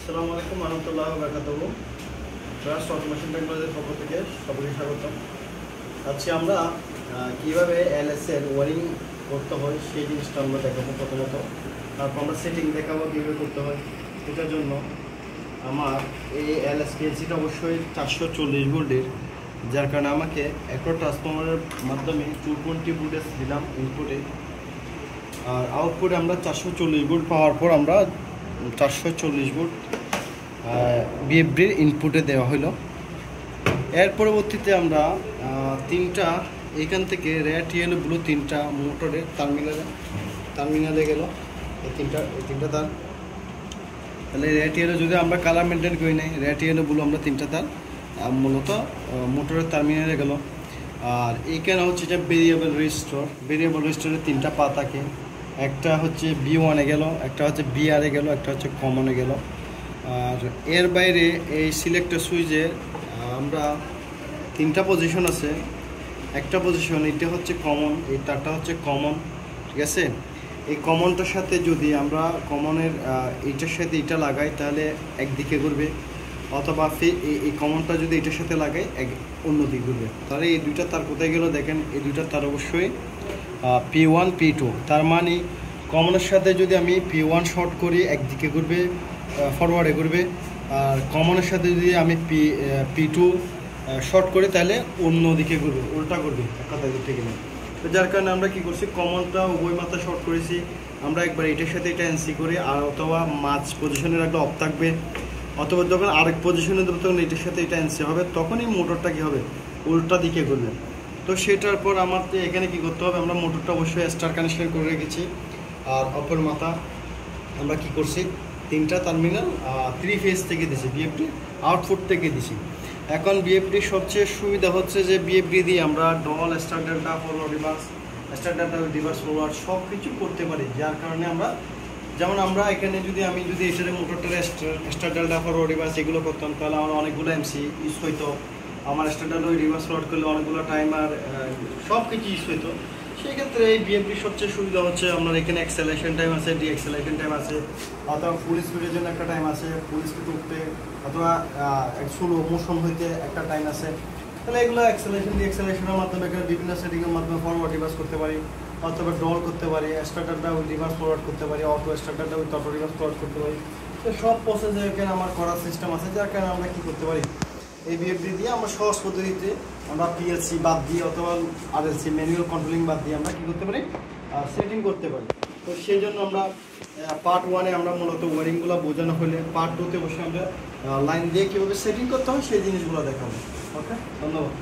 আসসালামু আলাইকুম রহমতুল্লাহ বারাকাতুহু। ট্রাস্ট অটোমেশন টেকনোলজির পক্ষ থেকে সবাইকে স্বাগতম। আজকে আমরা কীভাবে এলএস এর ওয়ারিং করতে হয় সেই জিনিসটা আমরা দেখাবো প্রথমত। তারপর আমরা সেটিং দেখাবো কীভাবে করতে হয়। এটার জন্য আমার এই এলএস পিএলসিটা অবশ্যই 440 ভোল্টের, যার কারণে আমাকে একটা ট্রান্সফরমারের মাধ্যমে 220 ভোল্টেজ দিলাম ইনপুটে, আর আউটপুটে আমরা 440 ভোল্ট পাওয়ার পর আমরা 440 ভোল্ট বিএফডির ইনপুটে দেওয়া হলো। এর পরবর্তীতে আমরা তিনটা এখান থেকে রেড ইয়েলো ব্লু তিনটা মোটরের টার্মিনালে গেল। এই তিনটা তার, তাহলে রেড ইয়েলো যদি আমরা কালার মেনটেন করি নাই, রেড ইয়েলো ব্লু আমরা তিনটা তার মূলত মোটরের টার্মিনালে গেল। আর এইখানে হচ্ছে যে ভেরিয়েবল রেজিস্টরের তিনটা পা থাকে, একটা হচ্ছে B1-এ গেল, একটা হচ্ছে BR-এ গেল, একটা হচ্ছে কমনে গেল। আর এর বাইরে এই সিলেক্টর সুইচে আমরা তিনটা পজিশন আছে। একটা পজিশন এটা হচ্ছে কমন, এই তারটা হচ্ছে কমন, ঠিক আছে। এই কমনটার সাথে যদি আমরা কমনের এইটার সাথে এটা লাগাই তাহলে একদিকে ঘুরবে, অথবা এই কমনটা যদি এটার সাথে লাগাই অন্যদিকে ঘুরবে। তাহলে এই দুইটা তার কোথায় গেল দেখেন, এই দুইটা তার অবশ্যই P1 P2। তার মানে কমনের সাথে যদি আমি P1 শর্ট করি একদিকে ঘুরবে, ফরওয়ার্ডে ঘুরবে, আর কমনের সাথে যদি আমি P2 শর্ট করি তাহলে অন্যদিকে ঘুরবে, উল্টা ঘুরবে কথা দিতে গেলে। তো যার কারণে আমরা কি করছি, কমনটা উভয় মাথা শর্ট করেছি আমরা একবার এটার সাথে এটা এনসি করি, আর অথবা মাঝ পজিশনে রাখলে অফ থাকবে, অথবা যখন আরেক পজিশনে দেবো তখন এটার সাথে এটা এনসি হবে, তখনই মোটরটা কী হবে, উল্টা দিকে ঘুরবে। তো সেটার পর আমার এখানে কি করতে হবে, আমরা মোটরটা অবশ্যই স্টার কানেকশন করে রেখেছি। আর অপর মাথা আমরা কি করছি, তিনটা টার্মিনাল 3 ফেজ থেকে দিছি, বিএফডি আউটপুট থেকে দিছি। এখন বিএফডির সবচেয়ে সুবিধা হচ্ছে যে বিএফডি দিয়ে আমরা DOL, star delta, forward reverse, star delta reverse forward সব কিছু করতে পারি। যার কারণে আমরা যেমন আমরা এখানে আমি যদি এটার মোটরটার স্টার ডেল্টা, ফরওয়ার্ড রিভার্স এগুলো করতাম তাহলে আমার অনেকগুলো এমসি ইউজ হইতো, আমার স্টার ডেল্টা রিভার্স ফরওয়ার্ড করলে অনেকগুলো টাইম আর সব কিছু ইউজ হইতো। সেই ক্ষেত্রে এই বিএফডির সবচেয়ে সুবিধা হচ্ছে আপনার এখানে অ্যাক্সেলারেশন টাইম আছে, ডিএক্সেলারেশন টাইম আছে, অথবা ফুল স্পিডের জন্য একটা টাইম আছে, ফুল স্পিড উঠতে অথবা স্লো মোশন হইতে একটা টাইম আছে। তাহলে এগুলো অ্যাক্সেলারেশন ডিএক্সেলারেশনের মাধ্যমে এখানে বিভিন্ন সেটিংয়ের মাধ্যমে ফরওয়ার্ড রিভার্স করতে পারি, অথবা ডল করতে পারি, স্টার্টারটা রিভার্স ফরওয়ার্ড করতে পারি, অটো স্টার্টারটা অটো রিভার্স ফরওয়ার্ড করতে পারি। তো সব প্রসেস এখানে আমার করার সিস্টেম আছে, যার কারণে আমরা কী করতে পারি, এই বিএফডি দিয়ে আমরা সহজ পদ্ধতিতে আমরা পিএলসি বাদ দিয়ে অথবা আরএলসি ম্যানুয়াল কন্ট্রোলিং বাদ দিয়ে আমরা কী করতে পারি, সেটিং করতে পারি। তো সেই জন্য আমরা পার্ট 1-এ আমরা মূলত ওয়ারিংগুলো বোঝানো হলে পার্ট 2-তে বসে আমরা লাইন দিয়ে কীভাবে সেটিং করতে হয় সেই জিনিসগুলো দেখাবো। ওকে, ধন্যবাদ।